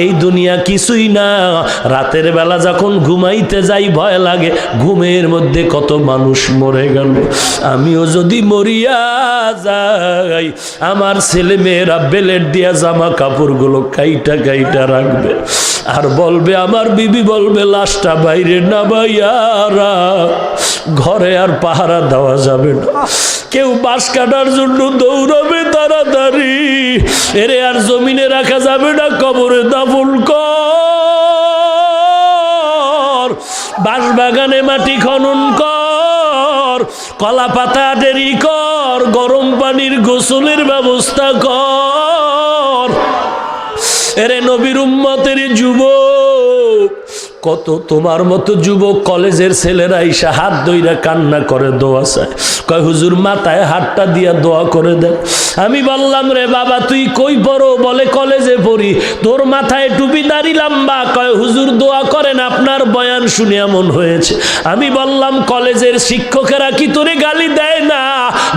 এই দুনিয়া কিছুই না। রাতের বেলা যখন ঘুমাইতে যাই ভয় লাগে, ঘুমের মধ্যে কত মানুষ মরে গেল। আমিও যদি মরিয়া যাই, আমার ছেলে মেয়েরা বেলেট দিয়া জামা কাপড়গুলো কাইটা কাইটা রাখবে, আর বলবে, আমার বিবি বলবে, লাশটা বাইরে না ভাইয়ারা, ঘরে আর পাহারা দেওয়া যাবে না। কেউ বাঁশ কাটার জন্য দৌড়াবে তাড়াতাড়ি, এরে আর জমিনে রাখা যাবে না, কবরে দাফন কর, বাঁশ বাগানে মাটি খনন কর, কলা পাতা দেরি কর, গরম পানির গোসলের ব্যবস্থা কর। এরে নবীর উম্মতের যুবক, কত তোমার মতো যুবক কলেজের ছেলেরা ইসা হাত ধইরা কান্না করে দোয়া চায়, কয় হুজুর মাথায় হাতটা দিয়া দোয়া করে দেন। আমি বললাম, রে বাবা তুই কই পড়ো? বলে কলেজে পড়ি। তোর মাথায় টুপি দাড়ি লম্বা, কয় হুজুর দোয়া করেন, আপনার বয়ান শুনে এমন হয়েছে। আমি বললাম, কলেজের শিক্ষকেরা কি তোরে গালি দেয় না?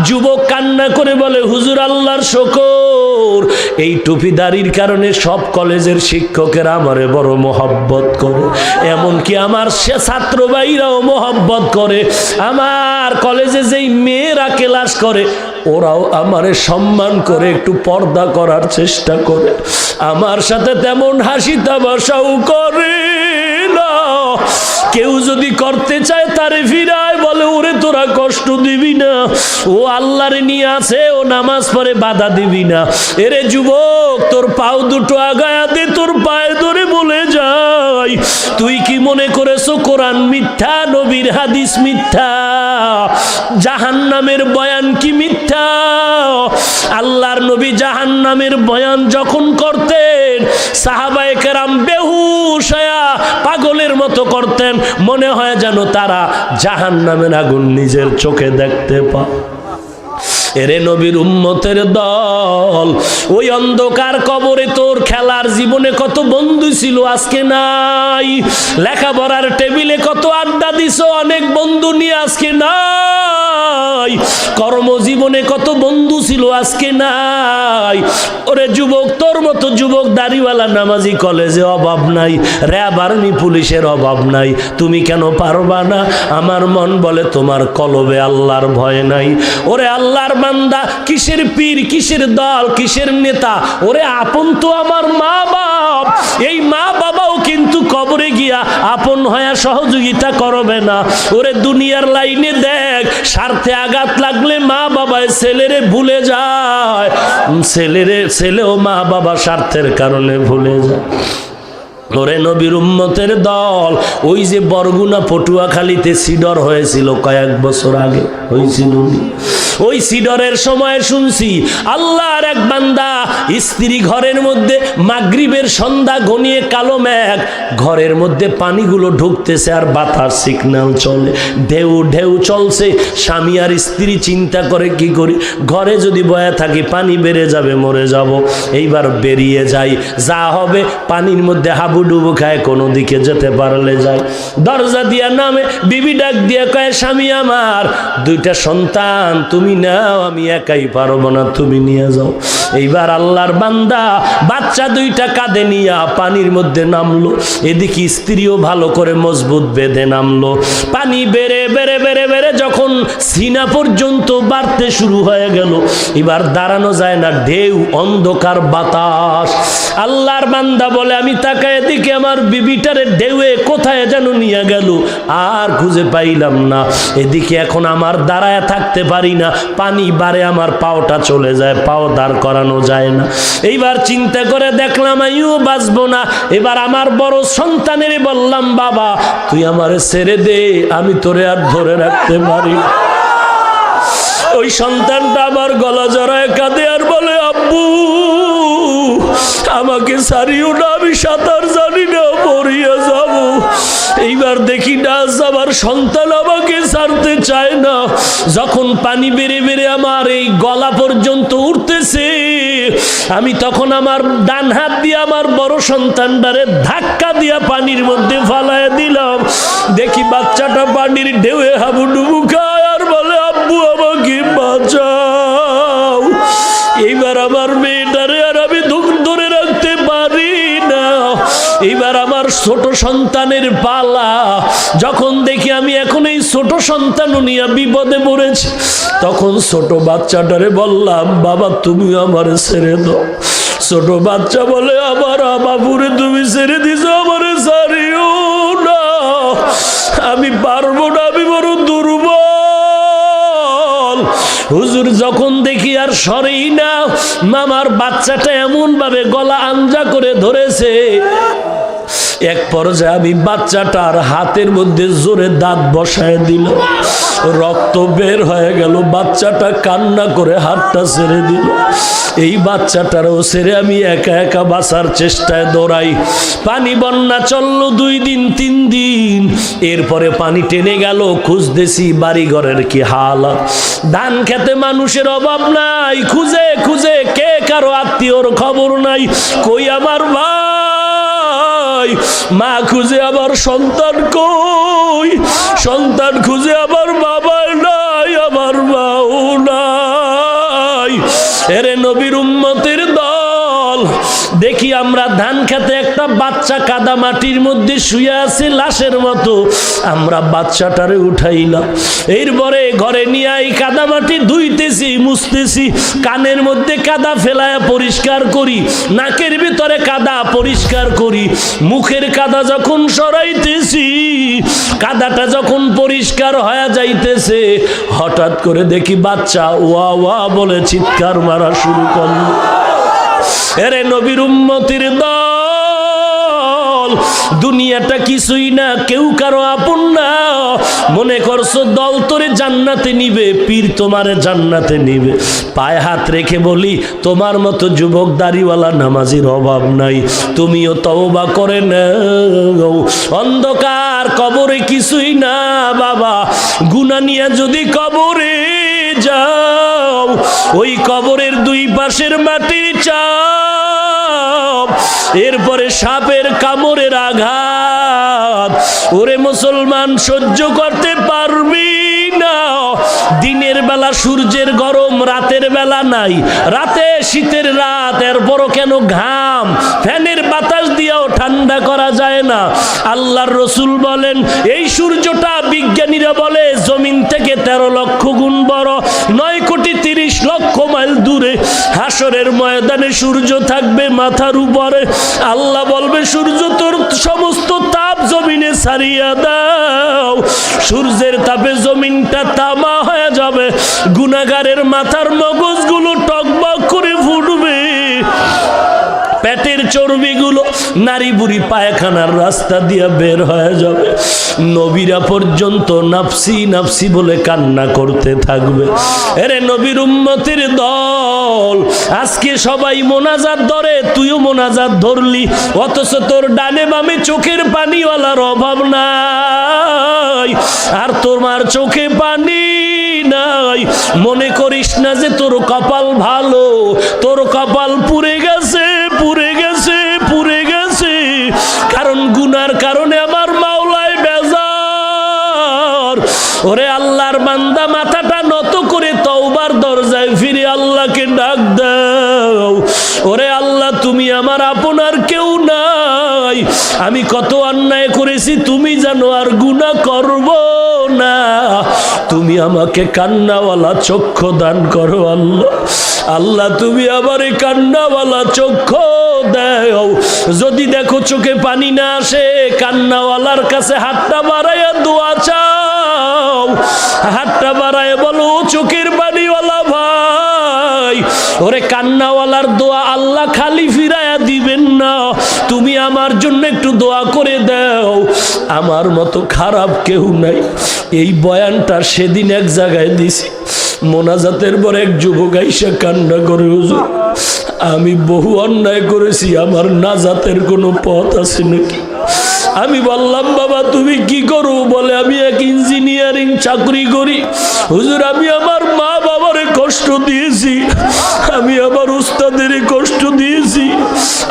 যুবক কান্না করে বলে, হুজুর আল্লাহর শুকর, এই টুপি দাড়ির কারণে সব কলেজের শিক্ষকেরা আমারে বড় মোহব্বত করে, এমনকি আমার সে ছাত্র ভাইরাও মোহব্বত করে। আমার কলেজে যেই মেয়েরা ক্লাস করে ওরাও আমারে সম্মান করে, একটু পর্দা করার চেষ্টা করে, আমার সাথে তেমন হাসি তামাশাও করে না। কেউ যদি করতে চায় তারে ফিরায়, বলে ওরে তোরা কষ্ট দিবি না, ও আল্লাহরে নিয়ে আছে, ও নামাজ পড়ে, বাধা দিবি না। এরে যুবক, তোর পাও দুটো আগায়া দে, তোর পায়ে ধরে বলে যাই, তুই কি মনে করেছো কোরআন মিথ্যা, নবীর হাদিস মিথ্যা, জাহান্নামের বয়ান কি মিথ্যা? আল্লাহর নবী জাহান্নামের বয়ান যখন করতেন, সাহাবায়ে কেরাম বেহুশ হয়া পাগলের মতো করতেন, মনে হয় যেন তারা জাহান্নামের আগুন নিজের চোখে দেখতে পায়। এরে নবীর উম্মতের দল, ওই অন্ধকার কবরে তোর খেলার জীবনে কত বন্ধু ছিল, আজকে নাই। লেখাপড়ার টেবিলে কত আড্ডা দিছো অনেক বন্ধু নিয়ে, আজকে নাই। কর্মজীবনে কত বন্ধু ছিল, আজকে নাই। ওরে যুবক, তোর মতো যুবক দাড়িওয়ালা নামাজি কলেজে অভাব নাই, র্যাব আর্মি পুলিশের অভাব নাই, তুমি কেন পারবা না? আমার মন বলে তোমার কলবে আল্লাহর ভয় নাই। ওরে আল্লাহর বান্দা, কিসের পীর, কিসের দল, কিসের নেতা? ওরে আপন তো আমার মা বাপ, এই মা বাবাও কিন্তু কবরে গিয়া আপন হয়ে সহযোগিতা করবে না। ওরে দুনিয়ার লাইনে দেখ, স্বার্থে আঘাত লাগলে মা বাবায় ছেলেরে ভুলে যায়, ছেলেও মা বাবা স্বার্থের কারণে ভুলে যায়। ওরে নবীর উম্মতের দল, ওই যে বরগুনা পটুয়াখালীতে সিডর হয়েছিল কয়েক বছর আগে, হয়েছিল, ওই সিডরের সময় শুনছি আল্লাহর এক বান্দা স্ত্রী ঘরের মধ্যে মাগরিবের সন্ধ্যা ঘনিয়ে কালো মেঘ, ঘরের মধ্যে পানিগুলো ঢুকতেছে আর বাতাস সিগন্যাল চলে, ঢেউ ঢেউ চলছে। স্বামী আর স্ত্রী চিন্তা করে, কি করি, ঘরে যদি বয়া থাকি পানি বেড়ে যাবে, মরে যাব। এইবার বেরিয়ে যাই, যা হবে পানির মধ্যে হাবুডুবু খায়, কোনো দিকে যেতে পারলে যায়। দরজা দিয়া নামে, বিবি ডাক দিয়া কয়, স্বামী আমার দুইটা সন্তান তুমি নাও, আমি একাই পারবো না, তুমি নিয়ে যাও। এইবার আল্লাহর বান্দা বাচ্চা দুইটা কাঁধে নিয়া পানির মধ্যে নামলো, এদিকে স্ত্রীও ভালো করে মজবুত বেঁধে নামলো। পানি বেড়ে বেড়ে বেড়ে বেড়ে যখন সিনা পর্যন্ত বাড়তে শুরু হয়ে গেল, এবার দাঁড়ানো যায় না, ঢেউ, অন্ধকার, বাতাস। আল্লাহর বান্দা বলে, আমি তাকায় এদিকে, আমার বিবিটারে ঢেউয়ে কোথায় যেন নিয়ে গেল, আর খুঁজে পাইলাম না। এদিকে এখন আমার দাঁড়ায় থাকতে পারি না, পানি বাড়ে, আমার পাওটা চলে যায়, পাও দাঁড় করানো যায় না। এইবার চিন্তা করে দেখলাম আমিও বাঁচবো না। এবার আমার বড় সন্তানের বললাম, বাবা তুই আমারে ছেড়ে দে, আমি তোরে আর ধরে রাখতে পারি না। ওই সন্তানটা আমার গলা জড়ায় কাঁদে আর বলে, আব্বু আমাকে ছাড়িও না, আমি সাঁতার জানি না, মরিয়া যাব। এইবার দেখি না আমার সন্তান আমাকে ছাড়তে চায় না। যখন পানি বেড়ে বেড়ে আমার এই গলা পর্যন্ত উঠতেছে, আমি তখন আমার ডান হাত দিয়ে আমার বড় সন্তানটারে ধাক্কা দিয়া পানির মধ্যে ফালায় দিলাম। দেখি বাচ্চাটা পানির ঢেউয়ে হাবুডুবু খায় আর বলে, আব্বু আমাকে বাঁচাও। এইবার আমার মেয়েটারে আর আমি ধরে রাখতে পারি না। এবার আমার ছোট সন্তানের পালা। যখন দেখি আমি এখন এই ছোট সন্তান নিয়ে বিপদে পড়েছি, তখন ছোট বাচ্চাটারে বললাম, বাবা তুমি আমারে ছেড়ে দাও। ছোট বাচ্চা বলে, আমার বাবুরে তুমি ছেড়ে দিছো, আমারে ছাড়িও না, আমি পারবো না, আমি বড় দুর্বল। হুজুর যখন দেখি আর সরেই না, মামার বাচ্চাটা এমন ভাবে গলা আঞ্জা করে ধরেছে, এক পর্যায়ে আমি বাচ্চাটার হাতের মধ্যে জোরে দাঁত বসায় দিল, রক্ত বের হয়ে গেল, বাচ্চাটা কান্না করে হাতটা ছেড়ে দিল। এই বাচ্চাটারও ছেড়ে আমি একা একা বাঁচার চেষ্টায় দৌড়াই। পানি বন্যা চলল 2 দিন 3 দিন, এরপরে পানি টেনে গেল, খুঁজতেছি বাড়ি ঘরের কি হালাত। ধান খেতে মানুষের অভাব নাই, খুঁজে খুঁজে কে কারো আত্মীয়র খবর নাই, কই আমার ভাই, মা খুঁজে আবার সন্তান কই, সন্তান খুঁজে আবার বাবা নাই, আমার মাও নাই। এরে নবীর উম্মতের দল, দেখি আমরা ধান খেতে একটা বাচ্চা কাদা মাটির মধ্যে শুয়ে আছে লাশের মতো, আমরা বাচ্চাটারে উঠাইলাম, এরপরে ঘরে নিয়ে এই কাদা মাটি ধুইতেছি, মুছতেছি, কানের মধ্যে কাদা ফেলায় পরিষ্কার করি, নাকের ভিতরে কাদা পরিষ্কার করি, মুখের কাদা যখন সরাইতেছি, কাদাটা যখন পরিষ্কার হয়ে যাইতেছে, হঠাৎ করে দেখি বাচ্চা ওয়া ওয়া বলে চিৎকার মারা শুরু করল। এরে নবীর উম্মতির দল, দুনিয়াটা কিছুই না, কেউ কারো আপন না। মনে করছো দল তোরে জান্নাতে নিবে, পীর তোমারে জান্নাতে নিবে। পায়ে হাত রেখে বলি, তোমার মতো যুবক দাড়িওয়ালা নামাজির অভাব নাই, তুমিও তওবা করে নাও। অন্ধকার কবরে কিছুই না বাবা, গুনাহ নিয়ে যদি কবরে যাও, ওই কবরের 2 পাশের মাটির চাপ, এরপরে সাপের কামড়ের আঘাত, ওরে মুসলমান সহ্য করতে পারবি না। দিনের বেলা সূর্যের গরম, রাতের বেলা নাই, রাতে শীতের রাত, এরপরও কেন ঘাম, ফ্যানের বাতাস দিয়েও ঠান্ডা করা যায় না। আল্লাহর রসুল বলেন, এই সূর্যটা বিজ্ঞানীরা বলে জমিন থেকে 13 লক্ষ গুণ বড়, 9,30,00,000 মাইল দূরে। হাসরের ময়দানে সূর্য থাকবে মাথার উপরে, আল্লাহ বলবে, সূর্য তোর সমস্ত তাপ জমিনে ছাড়িয়ে দাও। সূর্যের তাপে জমিনটা তামা হয়ে যাবে, গুনাহগারের মাথার মগজগুলো টকবক করে ফুটবে, পেটের চর্বিগুলো নারী বুড়ি পায়খানার রাস্তা দিয়ে বের হয়ে যাবে। নবীরা পর্যন্ত নাফসি নাফসি বলে কান্না করতে থাকবে। এরে নবীর উম্মতের দল, আজকে সবাই মোনাজাত ধরে, তুইও মোনাজাত ধরলি, অথচ তোর ডানে বামে চোখের পানিওয়ালার অভাব নাই, আর তোমার চোখে পানি নাই। মনে করিস না যে তোর কপাল ভালো, তোর কপাল পুড়ে গেছে, পুড়ে গেছে, পুড়ে গেছে, কারণ গুনার কারণে আমার মাওলায় বেজার। ওরে আল্লাহর বান্দা, মাথাটা নত করে তওবার দরজায় ফিরে আল্লাহকে ডাক দাও। ওরে আল্লাহ, তুমি আমার আপনার কেউ নাই, আমি কত অন্যায় করেছি তুমি জানো, আর গুনাহ করব না। তুমি আমাকে কান্নাওয়ালা চক্ষু দান করো আল্লাহ। আল্লাহ তুমি আমারে কান্নাওয়ালা চক্ষু দাও। যদি দেখো চোখে পানি না আসে, কান্নাওয়ালার কাছে হাতটা বাড়াইয়া দোয়া চাও, হাতটা বাড়ায় বলো, চোখের পানিওয়ালা ভাই, ওরে কান্নাওয়ালার দোয়া আল্লাহ খালি ফিরাইয়া দিবেন না, তুমি আমার জন্য একটু দোয়া করে দাও। আমার মতো খারাপ কেউ নাই। এই বয়ানটা সেদিন এক জায়গায় দিছি, মোনাজাতের পর এক যুবক আইসা কান্না করে, হুজুর আমি বহু অন্যায় করেছি, আমার নাজাতের কোনো পথ আছে নাকি? আমি বললাম, বাবা তুমি কি করো? বলে, আমি এক ইঞ্জিনিয়ারিং চাকরি করি। হুজুর আমি আমার মা বাবারে কষ্ট দিয়েছি, আমি আমার উস্তাদের কষ্ট দিয়েছি,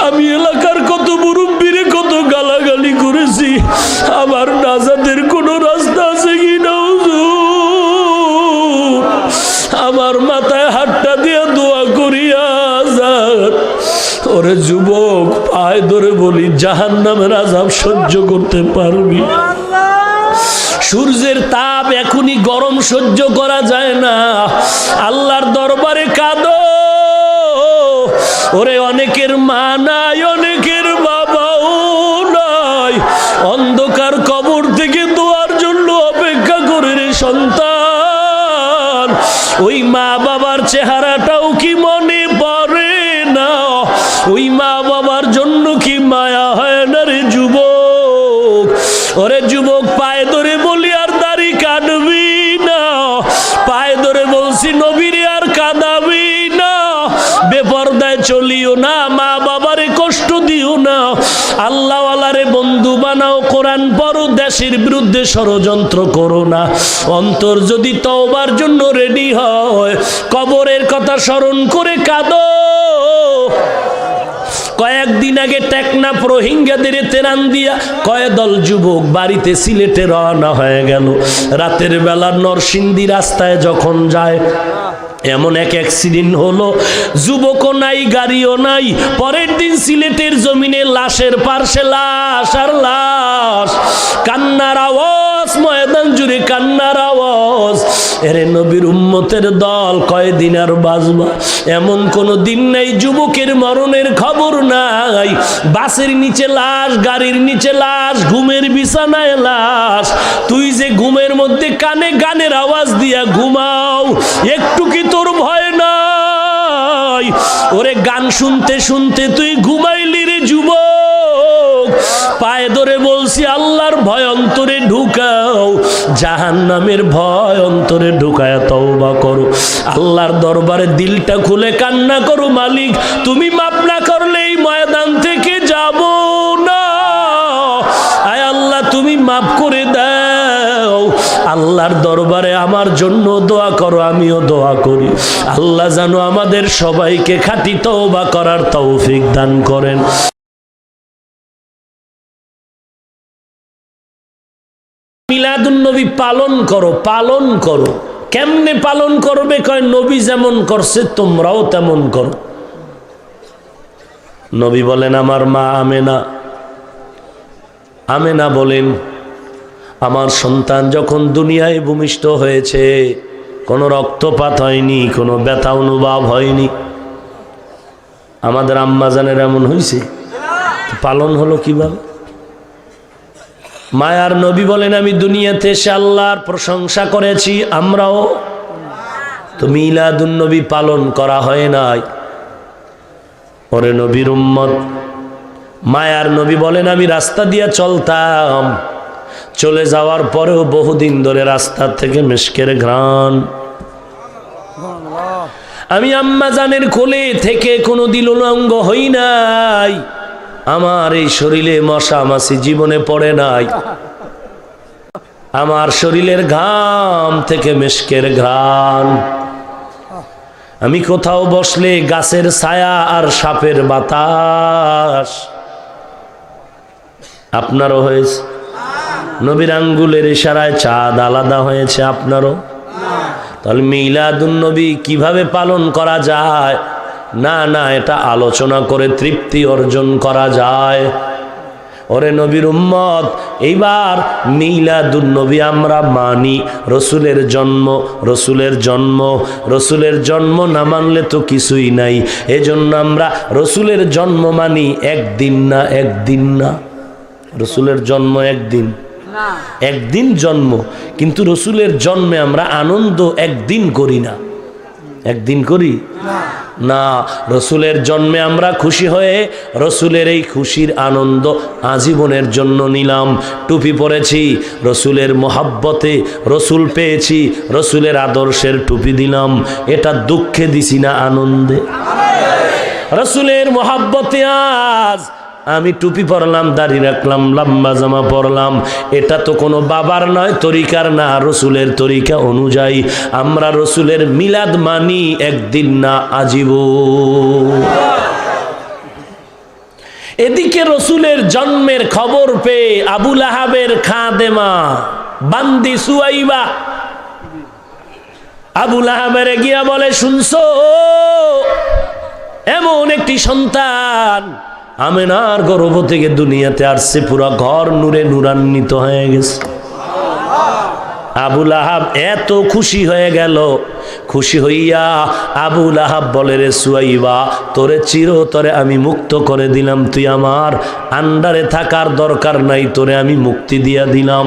আমি এলাকার কত মুরব্বীরে কত গালাগালি করেছি, আমার নাজাতের কোনো রাস্তা আছে কি না হুজুর? আমার মাথায় হাতটা দিয়ে দোয়া করিয়া যান। ওরে যুবক, পায়ে পায়ে ধরে বলি, জাহান্নামের আযাব সহ্য করতে পারবি? সূর্যের তাপ এখনই গরম সহ্য করা যায় না, আল্লাহর দরবারে কাঁদো। ওরে অনেকের মা নাই, অনেকের বাবাও নাই, অন্ধকার কবর থেকে দোয়ার জন্য অপেক্ষা করে রে সন্তান। ওই মা বাবার চেহারাটাও কি মনে পড়ে না? ওই মা বাবার জন্য কি মায়া হয় না রে যুবক? ওরে যুবক, পায়ে ধরে বলি আর দাড়ি কাটবি না, পায়ে ধরে বলছি নবীরে আর কাঁদাবি না, বেপরদায় চলিও না, মা বাবারে কষ্ট দিও না, আল্লাহওয়ালারে বন্ধু বানাও, কোরআন পড়ো, দেশের বিরুদ্ধে ষড়যন্ত্র করো না। অন্তর যদি তওবার জন্য রেডি হয়, কবরের কথা স্মরণ করে কাঁদো। কয়েকদিন আগে টেকনাফ রোহিঙ্গাদের তেরান দিয়া কয়েকদল যুবক বাড়িতে সিলেটে রওনা হয়ে গেল। রাতের বেলা নরসিংদী রাস্তায় যখন যায়, এমন এক অ্যাক্সিডেন্ট হলো, যুবকও নাই, গাড়িও নাই। পরের দিন সিলেটের জমিনে লাশের পার্শ্বে লাশ আর লাশ, কান্নার আওয়াজ, ময়দান জুড়ে কান্নার আওয়াজ। এরে নবীর উম্মতের দল, কয়দিন আর বাঁচবা? এমন কোন দিন নাই যুবকের মরণের খবর নাই। বাসের নিচে লাশ, গাড়ির নিচে লাশ, ঘুমের বিছানায় লাশ। তুই যে ঘুমের মধ্যে কানে গানের আওয়াজ দিয়া ঘুমাও, একটু কি তোর ভয় নাই? ওরে গান শুনতে শুনতে তুই ঘুমাইলি রে যুবক। পায়ে ধরে বলছি, আল্লাহর ভয় অন্তরে ঢুকাও, জাহান্নামের ভয় অন্তরে ঢুকায় তওবা করো, আল্লাহর দরবারে দিলটা খুলে কান্না করো, মালিক তুমি মাফ না করলে এই ময়দান থেকে যাব না। আয় আল্লাহ, তুমি মাফ করে দাও। আল্লাহর দরবারে আমার জন্য দোয়া করো, আমিও দোয়া করি। আল্লাহ যেন আমাদের সবাইকে খাঁটি তওবা করার তৌফিক দান করেন। মিলাদুন নবী পালন করো, পালন করো। কেমনে পালন করবে? কয় নবী যেমন করছে তোমরাও তেমন করো। নবী বলেন, আমার মা আমেনা বলেন, আমার সন্তান যখন দুনিয়ায় ভূমিষ্ঠ হয়েছে, কোনো রক্তপাত হয়নি, কোনো ব্যথা অনুভব হয়নি। আমাদের আম্মা জানের এমন হয়েছে, পালন হলো কিভাবে? মায়ার নবী বলেন, আমি দুনিয়াতে এসে আল্লাহর প্রশংসা করেছি, আমরাও। তো মিলাদুন নবী পালন করা হয় নাই। ওরে নবীর উম্মত, মায়ার নবী বলেন, আমি রাস্তা দিয়ে চলতাম, চলে যাওয়ার পরেও বহুদিন ধরে রাস্তা থেকে মিশকের ঘ্রাণ। আমি আম্মা জানের কোলে থেকে কোনোদিন উলঙ্গ হই নাই, আমার এই শরীরে মশা মাছি জীবনে পড়ে নাই। আমার শরীরের ঘাম থেকে মিশকের ঘ্রাণ। আমি কোথাও বসলে গাছের ছায়া আর সাপের বাতাস। আপনারও হয়েছে? নবীর আঙ্গুলের ইশারায় চাঁদ আলাদা হয়েছে, আপনারও? তাহলে মিলাদুন নবী কিভাবে পালন করা যায়? না না, এটা আলোচনা করে তৃপ্তি অর্জন করা যায়। ওরে নবীর উম্মত, এইবার মিলাদুন নবী আমরা মানি। রসুলের জন্ম, রসুলের জন্ম, রসুলের জন্ম না মানলে তো কিছুই নাই। এজন্য আমরা রসুলের জন্ম মানি, একদিন না, একদিন না। রসুলের জন্ম একদিন, একদিন জন্ম, কিন্তু রসুলের জন্মে আমরা আনন্দ একদিন করি না। একদিন করি না, রসুলের জন্মে আমরা খুশি হয়ে রসুলের এই খুশির আনন্দ আজীবনের জন্য নিলাম। টুপি পরেছি, রসুলের মোহাব্বতে রসুল পেয়েছি, রসুলের আদর্শের টুপি দিলাম। এটা দুঃখে দিছি না আনন্দে? রসুলের মোহাব্বতে আজ আমি টুপি পরলাম, দাড়ি রাখলাম, লম্বা জামা পরলাম, এটা তো কোনো বাবার নয়, তরিকার না, রসুলের তরিকা অনুযায়ী আমরা রসুলের মিলাদ মানি, একদিন না, আজীবন। এদিকে রসুলের জন্মের খবর পেয়ে আবু লাহাবের খাদেমা বান্দি সুয়াইবা আবু লাহাবের গিয়া বলে, শুনছো এমন একটি সন্তান আমেনার গর্ভ থেকে দুনিয়াতে আসছে, পুরা ঘর নূরে নূরান্বিত হয়ে গেছে। আবুল আহাব এত খুশি হয়ে গেল, খুশি হইয়া আবুল আহাব বলে, রে সুয়াইবা, তোরে চিরতরে আমি মুক্ত করে দিলাম, তুই আমার আন্ডারে থাকার দরকার নাই, তোরে আমি মুক্তি দিয়া দিলাম।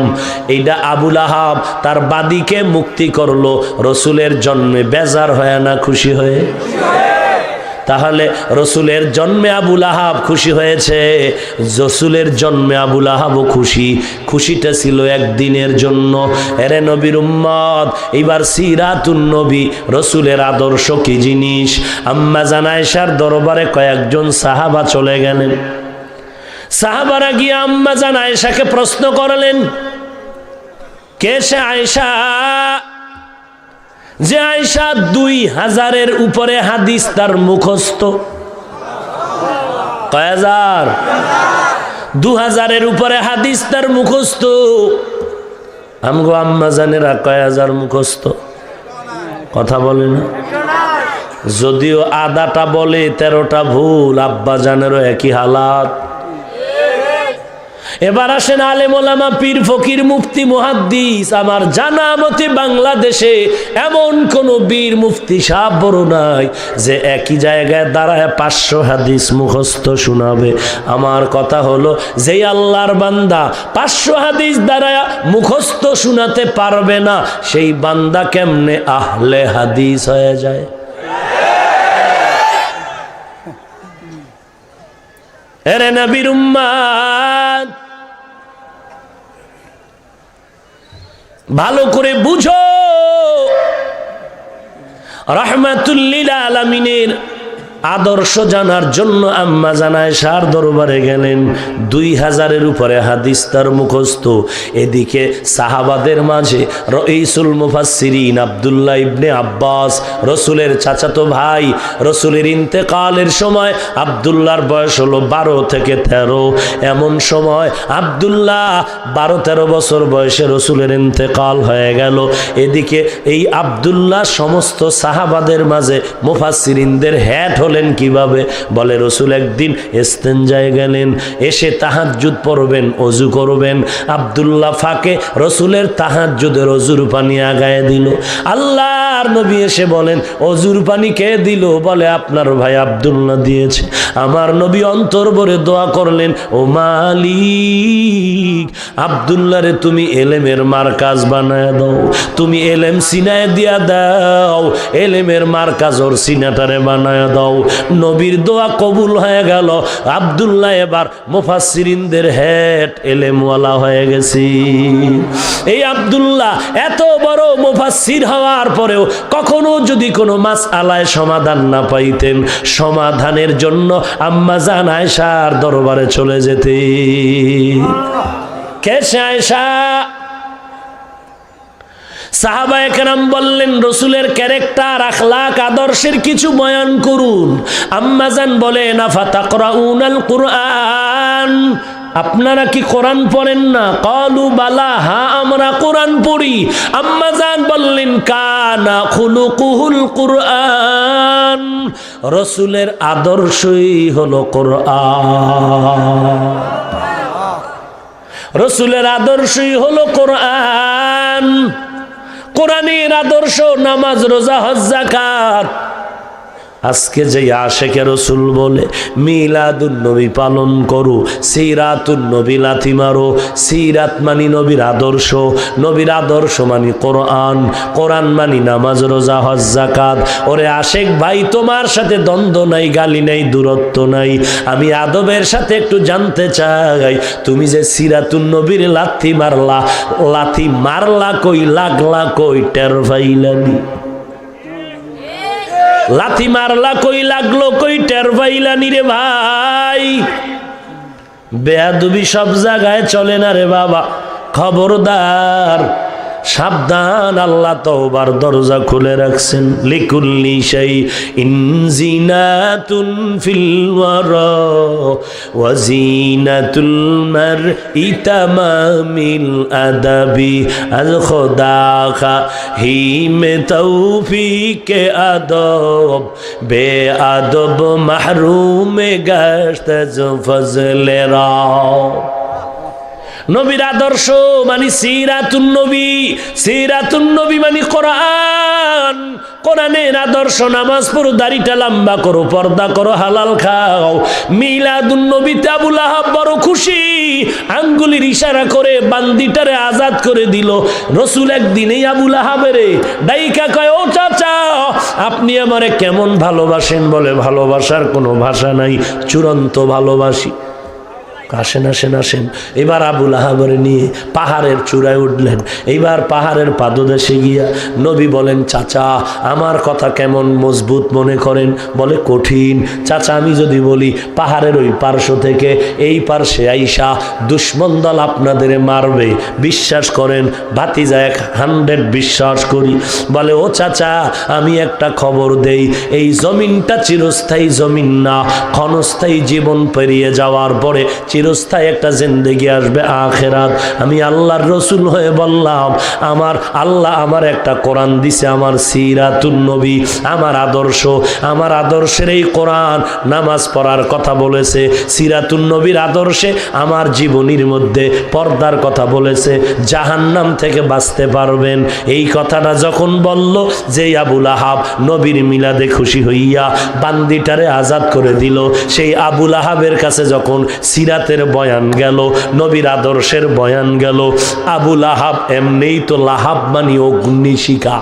এইটা আবুল আহাব তার বাদীকে মুক্তি করলো রসুলের জন্মে, বেজার হয় না খুশি হয়ে? তাহলে রসুলের জন্মে আবুল আহাব খুশি হয়েছে, রসুলের জন্মে আবুল আহাবও খুশি। খুশিটা ছিল একদিনের জন্য। এরে নবীর উম্মত, এইবার সিরাতুন নবী, রসুলের আদর্শ কি জিনিস। আম্মা জান আয়েশার দরবারে কয়েকজন সাহাবা চলে গেলেন। সাহাবারা গিয়ে আম্মা জান আয়েশাকে প্রশ্ন করলেন, কে সে আয়েশা, যে আয়েশা 2000-এর উপরে হাদিস তার মুখস্থ? কয় হাজার? 2000-এর উপরে হাদিস তার মুখস্থ। আমগো আম্মা জানেরা কয় হাজার মুখস্থ? কথা বলে না। যদিও আদাটা বলে 13টা ভুল, আব্বা জানেরও একই হালাত। এবার আসেন আলেম ওলামা, পীর ফকির, মুফতি, মুহাদ্দিস। আমার জানা মতে বাংলাদেশে এমন কোন বীর মুফতি সাহেব বড় নাই যে একই জায়গায় দাঁড়ায় 500 হাদিস মুখস্থ শোনাবে। আমার কথা হলো, যেই আল্লাহর বান্দা 500 হাদিস দাঁড়ায় মুখস্থ শোনাতে পারবে না, সেই বান্দা কেমনে আহলে হাদিস হয়ে যায়? এরে নবীর উম্মত, ভালো করে বুঝো, রাহমাতুল লিল আলামিনের আদর্শ জানার জন্য আম্মা জান আয়েশার দরবারে গেলেন। 2000-এর উপরে হাদিস তার মুখস্থ। এদিকে সাহাবাদের মাঝে রঈসুল মুফাসসিরিন আব্দুল্লাহ ইবনে আব্বাস, রসুলের চাচাতো ভাই, রসুলের ইন্তেকালের সময় আব্দুল্লাহর বয়স হলো 12 থেকে 13। এমন সময় আব্দুল্লাহ 12-13 বছর বয়সে রসুলের ইন্তেকাল হয়ে গেল। এদিকে এই আব্দুল্লাহ সমস্ত সাহাবাদের মাঝে মুফাসসিরিনদের হেড হলেন কিভাবে? বলে, রসুল একদিন ইস্তেঞ্জায় গেলেন, এসে তাহাজ্জুদ পড়বেন, ওযু করবেন। আব্দুল্লাহ ফাঁকে রসুলের তাহাজ্জুদের ওযুর পানি আগায় দিল। আল্লাহর নবী এসে বলেন, ওযুর পানি কে দিল? বলে, আপনার ভাই আব্দুল্লাহ দিয়েছে। আমার নবী অন্তর ভরে দোয়া করলেন, ও মালিক, আব্দুল্লাহরে তুমি এলেমের মারকাজ বানায় দাও, তুমি এলেম সিনায় দিয়া দাও, এলেমের মারকাজ ওর সিনাটারে বানায় দাও। নবীর দোয়া কবুল হয়ে গেল। আব্দুল্লাহ এবার মুফাসসিরিনদের হেড, এলেমওয়ালা হয়ে গেছে। এই আব্দুল্লাহ এত বড় মুফাসসির হওয়ার পরেও কখনো যদি কোনো মাসআলায় সমাধান না পাইতেন, সমাধানের জন্য আম্মা জান আয়েশার দরবারে চলে যেতেন। কে সে আয়েশা? সাহাবায়ে কেরাম বললেন, রসুলের ক্যারেক্টার, আখলাক, আদর্শের কিছু বয়ান করুন। আম্মা জান বলেন, আফাতাকরাউনাল কুরআন, আপনারা কি কোরআন পড়েন না? ক্বালু বালা, হ্যাঁ আমরা কোরআন পড়ি। আম্মা জান বললেন, কানা খুলুকুহুল কুরআন, রসুলের আদর্শই হলো কোরআন, রসুলের আদর্শই হলো কোরআন। কোরআনের আদর্শ নামাজ, রোজা, হজ, যাকাত। আজকে যে আশেকে রসুল বলে মিলাদুন নবী পালন করো, সিরাতুন নবী লাথি মারো। সিরাত মানি নবীর আদর্শ, নবীর আদর্শ মানি কোরআন, কোরআন মানি নামাজ, রোজা, হজ, যাকাত। ওরে আশেক ভাই, তোমার সাথে দ্বন্দ্ব নাই, গালি নাই, দূরত্ব নাই। আমি আদবের সাথে একটু জানতে চাই, তুমি যে সিরাতুন নবীর লাথি মারলা, লাথি মারলা কই, লাগলা কই, টের পাইলানি? লাথি মারলা কই, লাগলো কই, টের পাইলানি রে ভাই? বেয়াদবি সব জায়গায় চলে না রে বাবা, খবরদার। সাবধান, আল্লাহ তওবার দরজা খুলে রাখছেন। লিকুল্লি শাইইন জিনাতুন ফিল ওয়ারা ওয়া জিনাতুল মারই তামামিল আদাবি আল খুদা হিমে তৌফিকে আদব বে আদব মাহরুমে গশত ফজলে রাও। নবীর আদর্শ মানে সিরাতুন নবী, সিরাতুন নবী মানে কোরআন, কোরআনের আদর্শ। নামাজ পড়ো, দাড়িটা লম্বা করো, পর্দা করো, হালাল খাও। মিলাদুন নবীতে আবু লাহাব বড় খুশি, আঙ্গুলির ইশারা করে বান্দিটারে আজাদ করে দিল। রসুল একদিনেই আবু লাহাবেরে ডাইকা কয়, ও চাচা আপনি আমারে কেমন ভালোবাসেন? বলে ভালোবাসার কোনো ভাষা নাই, চূড়ান্ত ভালোবাসি। আসেন আসেন আসেন। এবার আবু লাহাবের নিয়ে পাহাড়ের চূড়ায় উঠলেন। এইবার পাহাড়ের পাদদেশে গিয়া নবী বলেন, চাচা আমার কথা কেমন মজবুত মনে করেন? বলে কঠিন। চাচা আমি যদি বলি পাহাড়ের ওই পার্শ্ব থেকে এই পার্শ্বে আইসা দুশ্মন দল আপনাদের মারবে, বিশ্বাস করেন? ভাতিজা 100 বিশ্বাস করি। বলে ও চাচা আমি একটা খবর দেই, এই জমিনটা চিরস্থায়ী জমিন না, ক্ষণস্থায়ী জীবন পেরিয়ে যাওয়ার পরে চিরস্থায়ী একটা জিন্দেগি আসবে, আখিরাত। আমি আল্লাহর রসুল হয়ে বললাম, আমার আল্লাহ আমার একটা কোরআন দিছে, আমার সিরাতুন নবী, আমার আদর্শ, আমার আদর্শের এই কোরআন নামাজ পড়ার কথা বলেছে, সিরাতুন নবীর আদর্শে আমার জীবনীর মধ্যে পর্দার কথা বলেছে, জাহান্নাম থেকে বাঁচতে পারবেন। এই কথাটা যখন বলল, যে আবু লাহাব নবীর মিলাদে খুশি হইয়া বান্দিটারে আজাদ করে দিল, সেই আবু লাহাবের কাছে যখন সিরাতের বয়ান গেল, নবীর আদর্শের বয়ান গেল, আবু লাহাব এমনিই তো লাহাব মানে অগ্নিশিখা।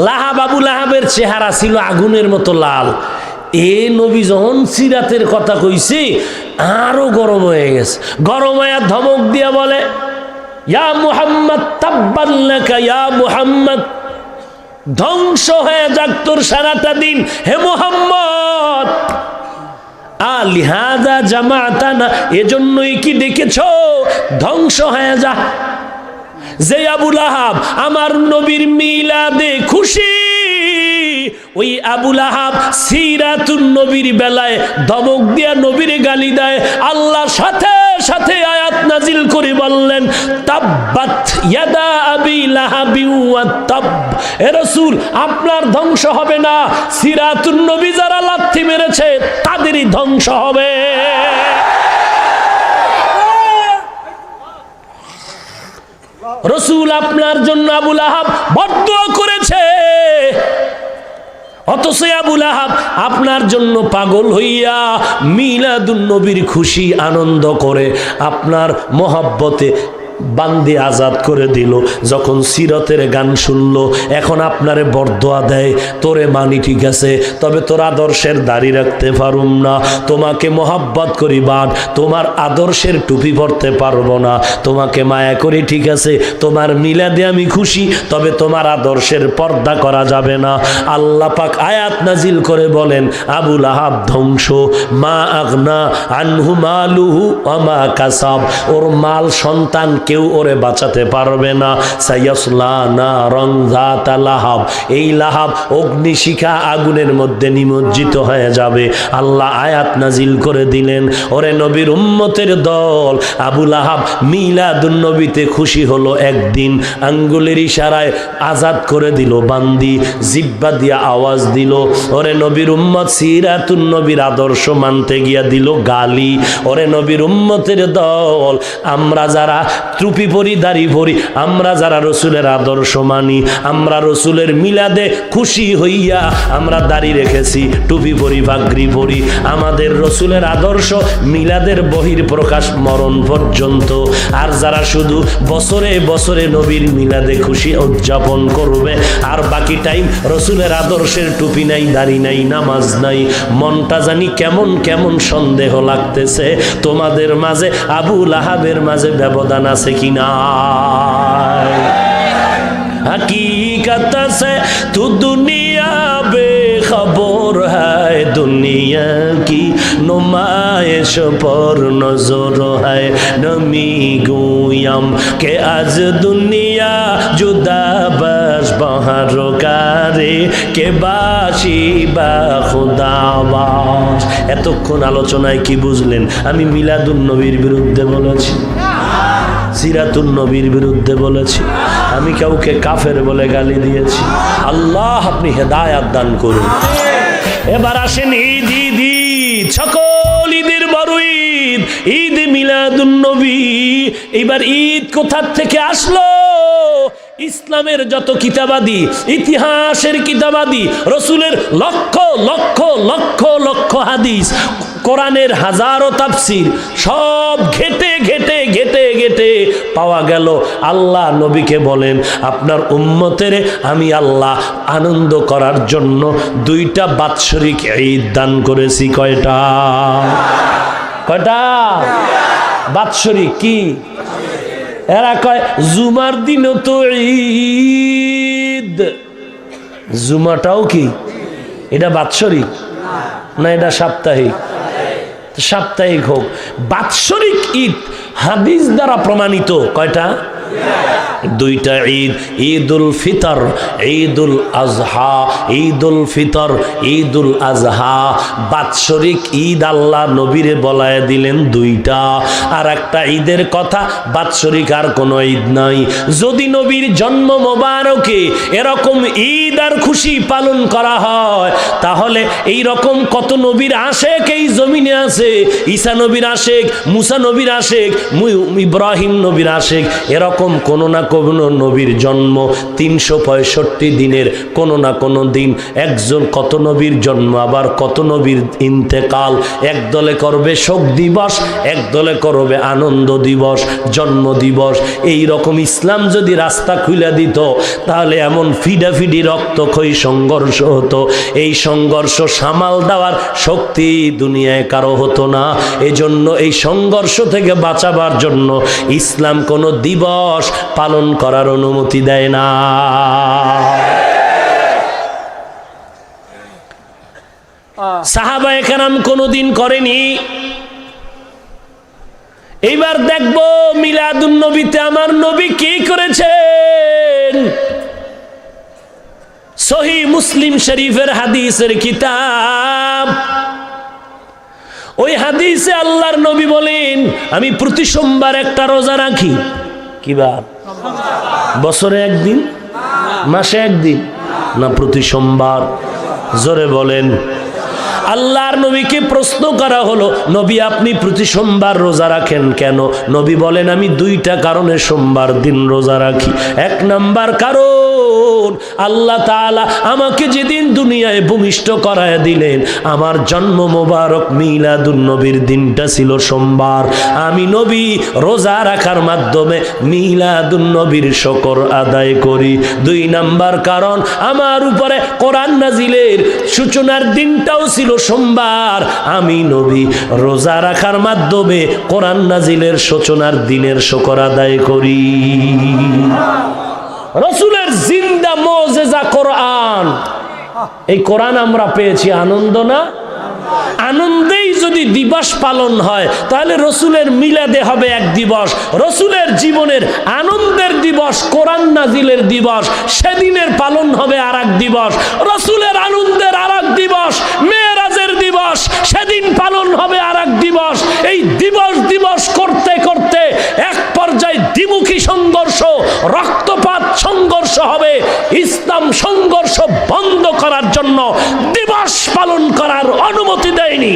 লাহাব, আবু লাহাবের চেহারা ছিল আগুনের মতো লাল। এ নবী যখন সিরাতের কথা কইছে আরো গরম হয়ে গেছে। গরম হয়ে ধমক দিয়া বলে, ইয়া মুহাম্মদ তাব্বান লাকা, ইয়া মুহাম্মদ ধ্বংস হয়ে যাক তোর সারাটা দিন, হে মুহাম্মদ। লিহাযা জামাতানা, এজন্যই কি ডেকেছ? ধ্বংস হয়ে যা। যে আবু লাহাব আমার নবীর মিলাদে খুশি, ওই আবু লাহাব সিরাতুন নবীর বেলায় ধমক দিয়া নবীর গালি দেয়। আল্লাহ সাথে সাথে আয়াত নাজিল করে বললেন, তাব্বাত ইয়াদা আবি লাহাবি ওয়া তাব। হে রাসূল আপনার ধ্বংস হবে না, সিরাতুন নবী যারা লাথি মেরেছে তাদেরই ধ্বংস হবে। রাসূল আপনার জন্য আবু লাহাব বদদুয়া করেছে, অথচ আবু লাহাব আপনার জন্য পাগল হইয়া মিলাদুন নবীর খুশি আনন্দ করে আপনার মহব্বতে বান্দি আজাদ করে দিল। যখন সিরতের গান শুনলো, এখন আপনারে বরদোয়া দেয়, তোরে মানি ঠিক আছে, তবে তোর আদর্শের দাড়ি রাখতে পারুম না, তোমাকে মহব্বত করি বাট তোমার আদর্শের টুপি পরতে পারবো না, তোমাকে মায়া করি ঠিক আছে, তোমার মিলাদে আমি খুশি, তবে তোমার আদর্শের পর্দা করা যাবে না। আল্লাহ পাক আয়াত নাজিল করে বলেন, আবু লাহাব ধ্বংস, মা আগনা আনহু মালুহু ওয়া মা কাসাব, ওর মাল সন্তান কেউ ওরে বাঁচাতে পারবে না। সাইয়াসলা নারান যাতা লাহাব, এই লাহাব অগ্নিশিখা আগুনের মধ্যে নিমজ্জিত হয়ে যাবে। আল্লাহ আয়াত নাজিল করে দিলেন, ওরে নবীর উম্মতের দল, আবু লাহাব মিলাদুন নবীতে খুশি হলো একদিন, আঙ্গুলের ইশারায় আজাদ করে দিল বান্দি, জিব্বা দিয়া আওয়াজ দিল। ওরে নবীর উম্মত সিরাতুন নবীর আদর্শ মানতে গিয়া দিল গালি। ওরে নবীর উম্মতের দল, আমরা যারা টুপি পরি, দাড়ি পরি, আমরা যারা রসুলের আদর্শ মানি, আমরা রসুলের মিলাদে খুশি হইয়া আমরা দাড়ি রেখেছি, টুপি পরি, পাগড়ি পরি, আমাদের রসুলের আদর্শ মিলাদের বহির প্রকাশ মরণ পর্যন্ত। আর যারা শুধু বছরে বছরে নবীর মিলাদে খুশি উদযাপন করবে, আর বাকি টাইম রসুলের আদর্শের টুপি নাই, দাড়ি নাই, নামাজ নাই, মনটা জানি কেমন কেমন সন্দেহ লাগতেছে। তোমাদের মাঝে আবু লাহাবের মাঝে ব্যবধান আছে কিনা? हकीकत से तू दुनिया खबर है दुनिया की नुमाइश पर नजर है नमी गुयम के आज दुनिया जुदा बस बहार कारे के बाशी বা খুদাবাস। এতক্ষণ আলোচনায় কি বুঝলেন? আমি মিলাদুন নবীর বিরুদ্ধে বলেছি, সিরাতুন নবীর বিরুদ্ধে বলেছি, আমি কাউকে কাফের বলে গালি দিয়েছি। আল্লাহ আপনি হেদায়াত দান করুন। এবার আসেন ঈদ, ঈদ ঈদ, সকল ঈদের বড় ঈদ, ঈদ মিলাদুন নবী। এবার ঈদ কোথার থেকে আসলো? ইসলামের যত কিতাবাদি, ইতিহাসের কিতাবাদি, রসুলের লক্ষ লক্ষ লক্ষ লক্ষ হাদিস, কোরআনের হাজারো তাফসির, সব ঘেটে ঘেটে ঘেটে ঘেটে পাওয়া গেল আল্লাহ নবীকে বলেন, আপনার উম্মতের আমি আল্লাহ আনন্দ করার জন্য দুইটা বাৎসরিক ঈদ দান করেছি। কয়টা? কয়টা বাৎসরিক? কি এরা কয় জুমার দিনও তো ঈদ। জুমাটাও কি এটা বাৎসরিক না এটা সাপ্তাহিক? সাপ্তাহিক হোক, বাৎসরিক ঈদ হাদিস দ্বারা প্রমাণিত। কয়টা? দুইটা ঈদ, ঈদুল ফিতর, ঈদুল আজহা। ঈদুল ফিতর, ঈদুল আজহা বাৎসরিক ঈদ আল্লাহ নবীরে বলায় দিলেন দুইটা। আর একটা ঈদের কথা, বাৎসরিক আর কোনো ঈদ নাই। যদি নবীর জন্ম মোবারকে এরকম ঈদ আর খুশি পালন করা হয়, তাহলে এই রকম কত নবীর আশেক এই জমিনে আছে। ঈসা নবীর আশেক, মুসা নবীর আশেক, ইব্রাহিম নবীর আশেক, এরকম কোনো না কোনো নবীর জন্ম 365 দিনের কোনো না কোনো দিন একজন কত নবীর জন্ম, আবার কত নবীর ইন্তেকাল। এক দলে করবে শোক দিবস, এক দলে করবে আনন্দ দিবস, জন্ম দিবস। এই রকম ইসলাম যদি রাস্তা খুলে দিত, তাহলে এমন ফিডাফিডি রক্তক্ষয়ী সংঘর্ষ হতো। এই সংঘর্ষ সামাল দেওয়ার শক্তি দুনিয়ায় কারো হতো না। এজন্য এই সংঘর্ষ থেকে বাঁচাবার জন্য ইসলাম কোনো দিবস পালন করার অনুমতি দেয় না। সাহাবায়ে কেরাম কোনদিন করেনি। এইবার দেখবো মিলাদুন নবীতে আমার নবী কি করেছেন। সহিহ মুসলিম শরীফের হাদিসের কিতাব, ওই হাদিসে আল্লাহর নবী বলেন, আমি প্রতি সোমবার একটা রোজা রাখি। কি বার? বছরে একদিন, মাসে একদিন না প্রতি সোমবার? জোরে বলেন। আল্লাহর নবীকে প্রশ্ন করা হলো, নবী আপনি প্রতি সোমবার রোজা রাখেন কেন? নবী বলেন, আমি দুইটা কারণে সোমবার দিন রোজা রাখি। এক নাম্বার কারণ, আল্লাহ তাআলা আমাকে যেদিন দুনিয়ায় ভূমিষ্ঠ করায় দিলেন, আমার জন্ম মোবারক মিলাদুন নবীর দিনটা ছিল সোমবার। আমি নবী রোজা রাখার মাধ্যমে মিলাদুন নবীর শুকর আদায় করি। দুই নাম্বার কারণ, আমার উপরে কোরআন নাজিলের সূচনার দিনটাও ছিল সোমবার। আমি নবী রোজা রাখার মাধ্যমে কোরআন নাজিলের সূচনার দিনের শুকর আদায় করি। রাসূলের জিন্দা মুজিজা কোরআন, এই কোরআন আমরা পেয়েছি, আনন্দ না? আনন্দেই যদি দিবস পালন হয়, তাহলে রসুলের মিলাদে হবে এক দিবস। রসুলের জীবনের আনন্দের দিবস কোরআন নাজিলের দিবস, সেদিনের পালন হবে আর এক দিবস। রসুলের আনন্দের আর এক দিবস মেরাজের দিবস, সেদিন পালন হবে আর এক দিবস। এই দিবস দিবস করতে করতে এক পর্যায়ে দ্বিমুখী সংঘর্ষ, রক্তপাত সংঘর্ষ হবে। ইসলাম সংঘর্ষ বন্ধ করার জন্য দিবস পালন করার অনুমতি দেয়নি।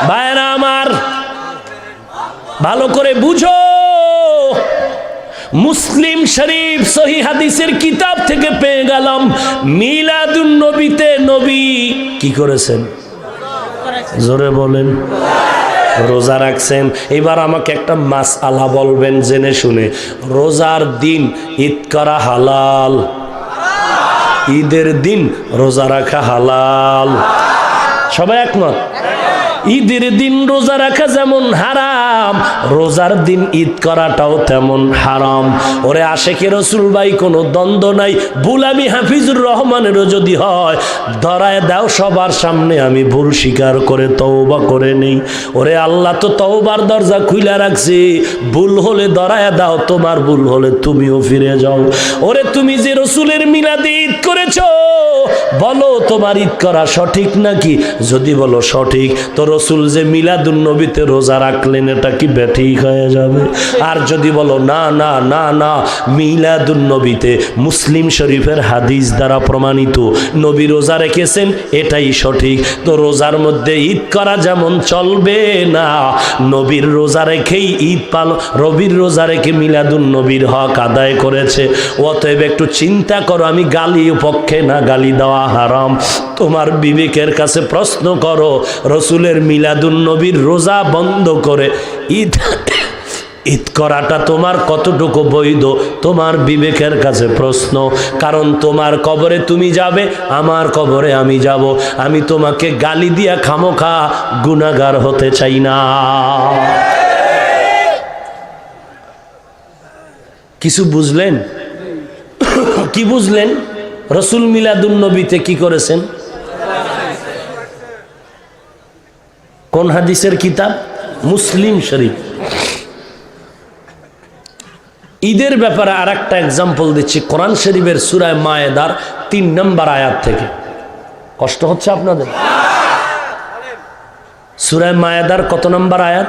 ভাইরা আমার, ভালো করে বুঝো, মুসলিম শরীফ সহিহ হাদিসের কিতাব থেকে পেয়ে গেলাম, মিলাদুন নবীতে নবী কি করেছেন? জোরে বলেন। রোজা রাখছেন। এবার আমাকে একটা মাসআলা বলবেন জেনে শুনে, রোজার দিন ঈদ করা হালাল, ঈদের দিন রোজা রাখা হালাল? সবাই একমত? ঈদের দিন রোজা রাখা যেমন হারাম, রোজার দিন ঈদ করাটাও তেমন হারাম। ওরে আশেকে রসুল ভাই, কোনো দ্বন্দ্ব নাই। বুলামি হাফিজুর রহমানেরও যদি হয়, ধরায় দাও সবার সামনে, আমি ভুল স্বীকার করে তওবা করে নেই। ওরে আল্লাহ তো তওবার দরজা খুইলা রাখছে, ভুল হলে ধরায় দাও, তোমার ভুল হলে তুমিও ফিরে যাও। ওরে তুমি যে রসুলের মিলাদে ঈদ করেছো, বলো তোমার ঈদ করা সঠিক নাকি? যদি বলো সঠিক, তো রসুল যে মিলাদুন নবীতে রোজা রাখলেন, এটা কি বেঠিক হয়ে যাবে? আর যদি বলো না না না না, মিলাদুন নবীতে মুসলিম শরীফের হাদিস দ্বারা প্রমাণিত নবী রোজা রেখেছেন, এটাই সঠিক, তো রোজার মধ্যে ঈদ করা যেমন চলবে না, নবীর রোজা রেখেই ঈদ পালন, রবির রোজা রেখে মিলাদুন নবীর হক আদায় করেছে। অতএব একটু চিন্তা করো, আমি গালি পক্ষে না, গালি দেওয়া হারাম। তোমার বিবেকের কাছে প্রশ্ন করো, রসুলের মিলাদুন নবীর রোজা বন্ধ করে ঈদ করাটা তোমার কতটুকু বৈধ? তোমার বিবেকের কাছে প্রশ্ন। কারণ তোমার কবরে তুমি যাবে, আমার কবরে আমি যাব। আমি তোমাকে গালি দিয়া খামোখা গুনাহগার হতে চাই না। কিছু বুঝলেন? কি বুঝলেন? রসুল মিলাদুন নবীতে কি করেছেন? কোন হাদিসের কিতাব? মুসলিম শরীফ। ঈদের ব্যাপারে আর একটা এক্সাম্পল দিচ্ছি, কোরআন শরীফের সূরা মায়েদার 3 নম্বর আয়াত থেকে। কষ্ট হচ্ছে আপনাদের? সূরা মায়েদার কত নম্বর আয়াত?